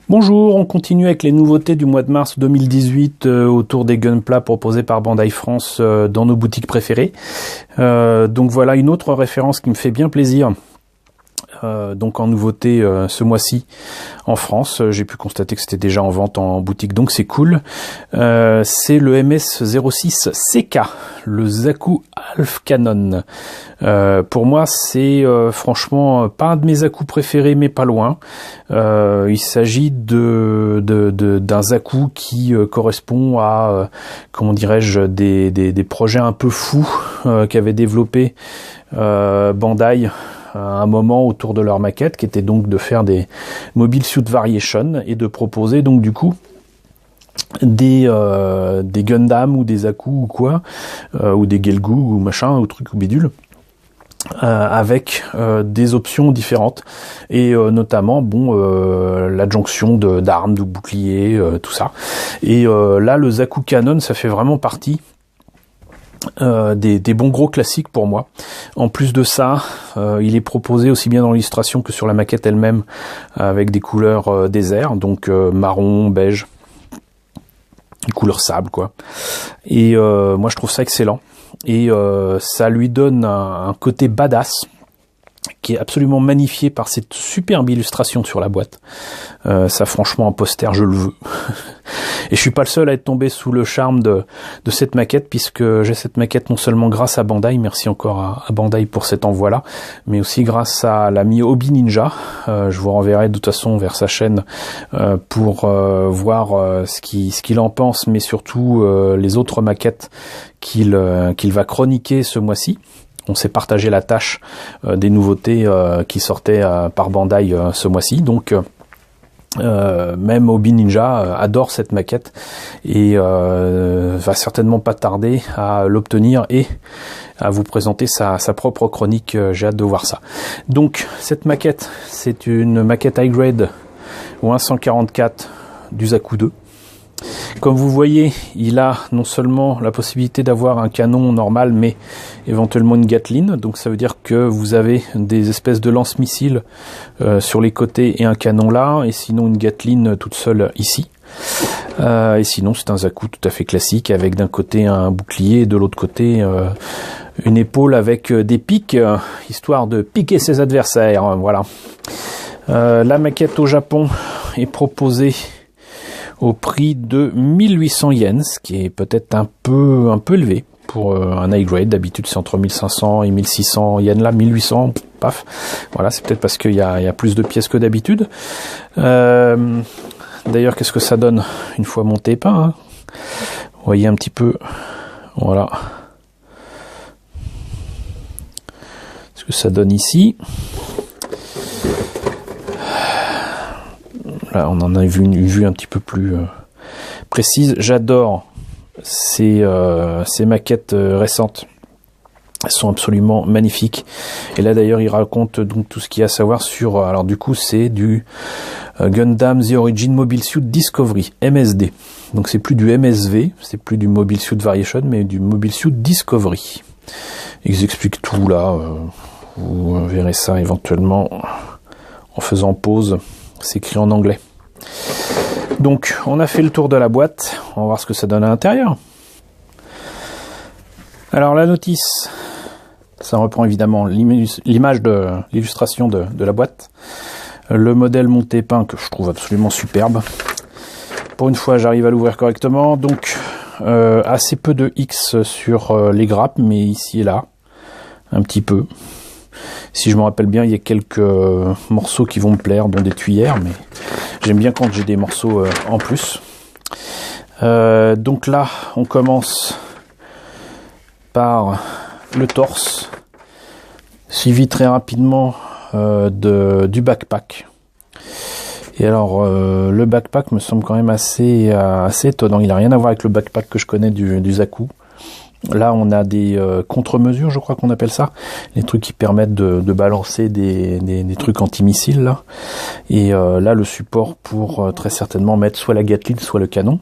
Bonjour, on continue avec les nouveautés du mois de mars 2018 autour des Gunpla proposés par Bandai France dans nos boutiques préférées. Donc voilà une autre référence qui me fait bien plaisir. Donc en nouveauté ce mois-ci en France, j'ai pu constater que c'était déjà en vente en boutique, donc c'est cool. C'est le MS06 CK, le Zaku Half Cannon. Pour moi c'est franchement pas un de mes Zaku préférés, mais pas loin. Il s'agit d'un Zaku qui correspond à comment dirais-je des projets un peu fous qu'avait développé Bandai à un moment autour de leur maquette, qui était donc de faire des Mobile Suit Variation et de proposer donc du coup des Gundam ou des Zaku ou quoi, ou des Gelgoog ou machin ou truc ou bidule, avec des options différentes et notamment l'adjonction d'armes, de boucliers, tout ça. Et là le Zaku Cannon, ça fait vraiment partie des bons gros classiques pour moi. En plus de ça, il est proposé aussi bien dans l'illustration que sur la maquette elle-même avec des couleurs désert, donc marron, beige, couleur sable quoi. Et moi je trouve ça excellent et ça lui donne un côté badass qui est absolument magnifié par cette superbe illustration sur la boîte. Ça franchement en poster je le veux. Et je suis pas le seul à être tombé sous le charme de cette maquette, puisque j'ai cette maquette non seulement grâce à Bandai, merci encore à Bandai pour cet envoi-là, mais aussi grâce à l'ami Hobby Ninja. Je vous renverrai de toute façon vers sa chaîne pour voir ce qu'il en pense, mais surtout les autres maquettes qu'il va chroniquer ce mois-ci. On s'est partagé la tâche des nouveautés qui sortaient par Bandai ce mois-ci, donc même Hobby Ninja adore cette maquette et va certainement pas tarder à l'obtenir et à vous présenter sa propre chronique. J'ai hâte de voir ça. Donc cette maquette, c'est une maquette high grade ou 144 du Zaku 2. Comme vous voyez, il a non seulement la possibilité d'avoir un canon normal, mais éventuellement une Gatling. Donc ça veut dire que vous avez des espèces de lance-missiles sur les côtés et un canon là, et sinon une Gatling toute seule ici. Et sinon c'est un Zaku tout à fait classique, avec d'un côté un bouclier et de l'autre côté une épaule avec des pics, histoire de piquer ses adversaires. Voilà. La maquette au Japon est proposée au prix de 1800 yens, ce qui est peut-être un peu élevé pour un high grade. D'habitude c'est entre 1500 et 1600 yens, là 1800, paf. Voilà, c'est peut-être parce qu'il y a plus de pièces que d'habitude. D'ailleurs, qu'est-ce que ça donne une fois monté pas, hein. Vous voyez un petit peu, voilà ce que ça donne ici. Là, on en a vu une vue un petit peu plus précise. J'adore ces maquettes récentes. Elles sont absolument magnifiques. Et là d'ailleurs, il raconte donc tout ce qu'il y a à savoir sur... Alors du coup, c'est du Gundam The Origin Mobile Suit Discovery, MSD. Donc c'est plus du MSV, c'est plus du Mobile Suit Variation, mais du Mobile Suit Discovery. Ils expliquent tout là. Vous verrez ça éventuellement en faisant pause. C'est écrit en anglais. Donc on a fait le tour de la boîte, on va voir ce que ça donne à l'intérieur. Alors la notice, ça reprend évidemment l'image de l'illustration de la boîte. Le modèle monté peint que je trouve absolument superbe. Pour une fois j'arrive à l'ouvrir correctement, donc assez peu de X sur les grappes, mais ici et là, un petit peu. Si je me rappelle bien, il y a quelques morceaux qui vont me plaire, dont des tuyères, mais j'aime bien quand j'ai des morceaux en plus. Donc là, on commence par le torse, suivi très rapidement du backpack. Et alors, le backpack me semble quand même assez étonnant. Il n'a rien à voir avec le backpack que je connais du Zaku. Là, on a des contre-mesures, je crois qu'on appelle ça. Les trucs qui permettent de balancer des trucs anti-missiles, là. Et là, le support pour très certainement mettre soit la Gatling, soit le canon.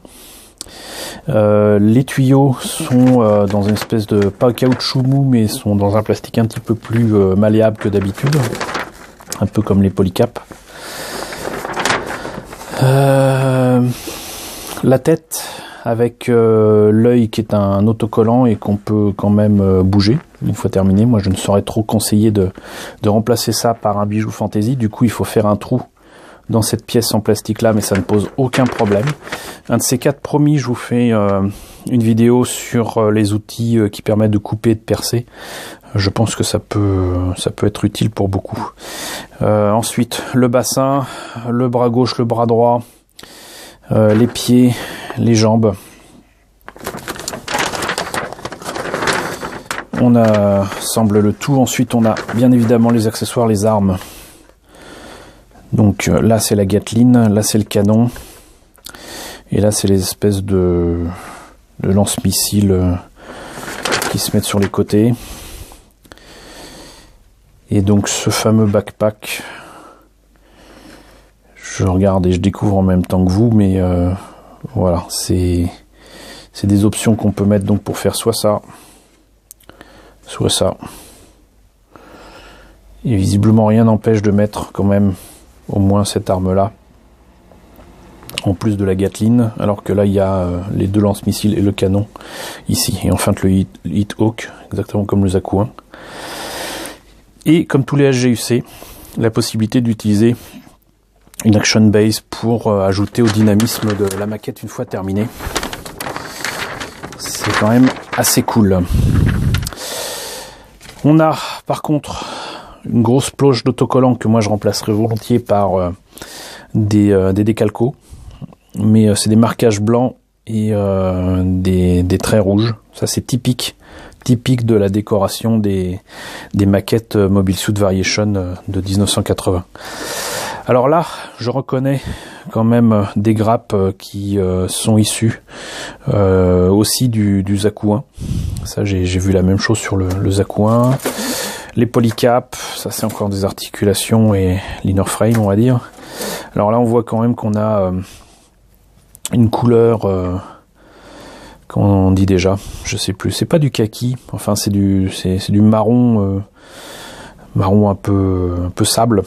Les tuyaux sont dans une espèce de, pas caoutchouc mou, mais sont dans un plastique un petit peu plus malléable que d'habitude. Un peu comme les polycaps. La tête avec l'œil qui est un autocollant et qu'on peut quand même bouger une fois terminé. Moi je ne saurais trop conseiller de remplacer ça par un bijou fantaisie. Du coup il faut faire un trou dans cette pièce en plastique là, mais ça ne pose aucun problème. Un de ces quatre, promis, je vous fais une vidéo sur les outils qui permettent de couper et de percer. Je pense que ça peut être utile pour beaucoup. Ensuite le bassin, le bras gauche, le bras droit, les pieds, les jambes. On assemble le tout. Ensuite on a bien évidemment les accessoires, les armes. Donc là c'est la Gatling, là c'est le canon, et là c'est les espèces de lance-missiles qui se mettent sur les côtés. Et donc ce fameux backpack, je regarde et je découvre en même temps que vous, mais voilà, c'est des options qu'on peut mettre donc pour faire soit ça, soit ça. Et visiblement rien n'empêche de mettre quand même au moins cette arme là en plus de la Gatling, alors que là il y a les deux lance-missiles et le canon ici, et enfin le Hit Hawk, exactement comme le Zaku 1. Et comme tous les SGUC, la possibilité d'utiliser une action base pour ajouter au dynamisme de la maquette une fois terminée. C'est quand même assez cool. On a par contre une grosse ploche d'autocollant que moi je remplacerai volontiers par des décalcos, mais c'est des marquages blancs et des traits rouges. Ça c'est typique de la décoration des maquettes Mobile Suit Variation de 1980. Alors là, je reconnais quand même des grappes qui sont issues aussi du Zaku 1. Ça, j'ai vu la même chose sur le Zaku 1. Les polycaps, ça c'est encore des articulations et l'inner frame, on va dire. Alors là, on voit quand même qu'on a une couleur, comment on dit déjà, je sais plus. C'est pas du kaki, enfin c'est du marron, marron un peu sable.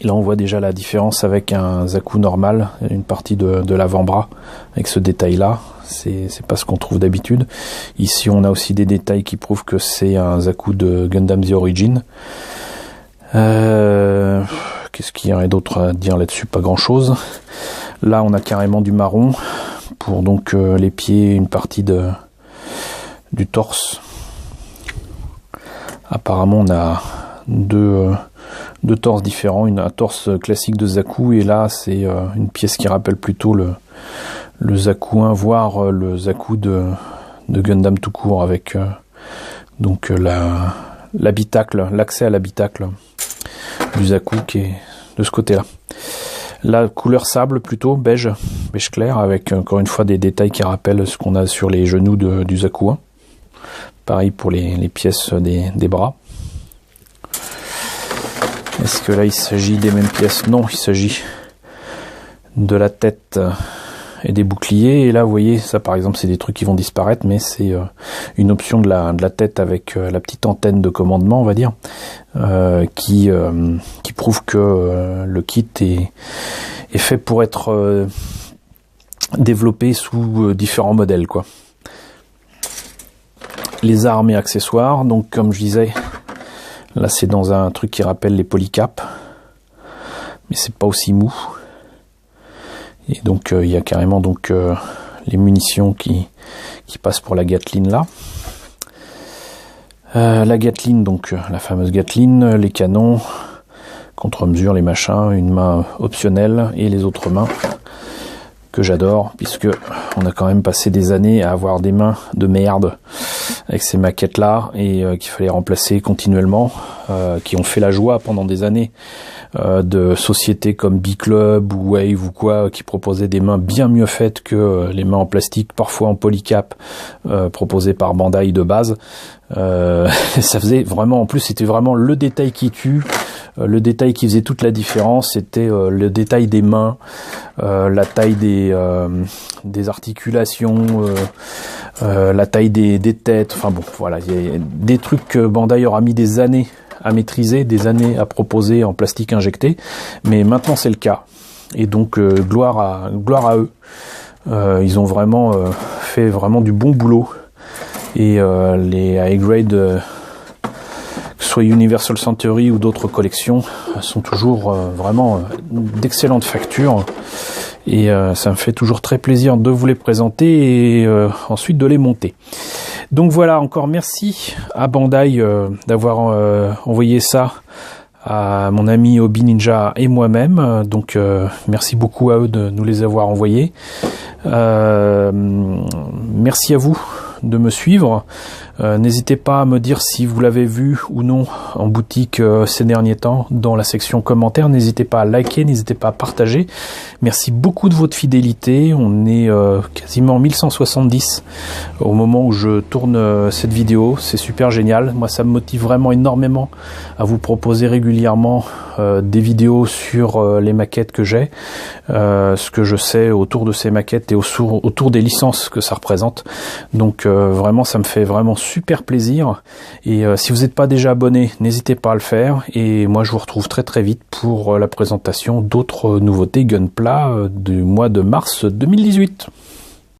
Et là on voit déjà la différence avec un Zaku normal, une partie de l'avant-bras avec ce détail là, c'est pas ce qu'on trouve d'habitude. Ici on a aussi des détails qui prouvent que c'est un Zaku de Gundam The Origin. Qu'est-ce qu'il y aurait d'autre à dire là-dessus? Pas grand chose. Là on a carrément du marron pour donc les pieds, une partie du torse. Apparemment on a deux torses différents, un torse classique de Zaku, et là c'est une pièce qui rappelle plutôt le Zaku 1, voire le Zaku de Gundam tout court, avec donc l'habitacle, l'accès à l'habitacle du Zaku qui est de ce côté là. La couleur sable plutôt, beige clair, avec encore une fois des détails qui rappellent ce qu'on a sur les genoux du Zaku 1. Pareil pour les pièces des bras. Est-ce que là il s'agit des mêmes pièces? Non, il s'agit de la tête et des boucliers. Et là vous voyez, ça par exemple c'est des trucs qui vont disparaître, mais c'est une option de la tête avec la petite antenne de commandement, on va dire, qui prouve que le kit est fait pour être développé sous différents modèles, quoi. Les armes et accessoires, donc comme je disais, là c'est dans un truc qui rappelle les polycaps, mais c'est pas aussi mou. Et donc il y a carrément donc les munitions qui passent pour la Gatling là. La Gatling, donc la fameuse Gatling, les canons, contre-mesure, les machins, une main optionnelle et les autres mains que j'adore, puisque on a quand même passé des années à avoir des mains de merde avec ces maquettes là, et qu'il fallait remplacer continuellement, qui ont fait la joie pendant des années de sociétés comme B-Club ou Wave ou quoi, qui proposaient des mains bien mieux faites que les mains en plastique, parfois en polycap, proposées par Bandai de base. Ça faisait vraiment, en plus c'était vraiment le détail qui tue, le détail qui faisait toute la différence, c'était le détail des mains, la taille des articulations, la taille des têtes, enfin bon, voilà, il y a des trucs que Bandai aura mis des années à maîtriser, des années à proposer en plastique injecté, mais maintenant c'est le cas. Et donc gloire à eux. Ils ont vraiment fait vraiment du bon boulot. Et les high grade, que ce soit Universal Century ou d'autres collections, sont toujours vraiment d'excellente facture. Et ça me fait toujours très plaisir de vous les présenter et ensuite de les monter. Donc voilà, encore merci à Bandai d'avoir envoyé ça à mon ami Hobby Ninja et moi-même. Donc merci beaucoup à eux de nous les avoir envoyés. Merci à vous de me suivre. N'hésitez pas à me dire si vous l'avez vu ou non en boutique ces derniers temps dans la section commentaires. N'hésitez pas à liker, n'hésitez pas à partager. Merci beaucoup de votre fidélité. On est quasiment 1170 au moment où je tourne cette vidéo. C'est super génial. Moi, ça me motive vraiment énormément à vous proposer régulièrement des vidéos sur les maquettes que j'ai, ce que je sais autour de ces maquettes et autour des licences que ça représente. Donc vraiment, ça me fait vraiment super plaisir. Et si vous n'êtes pas déjà abonné, n'hésitez pas à le faire. Et moi, je vous retrouve très très vite pour la présentation d'autres nouveautés Gunpla du mois de mars 2018.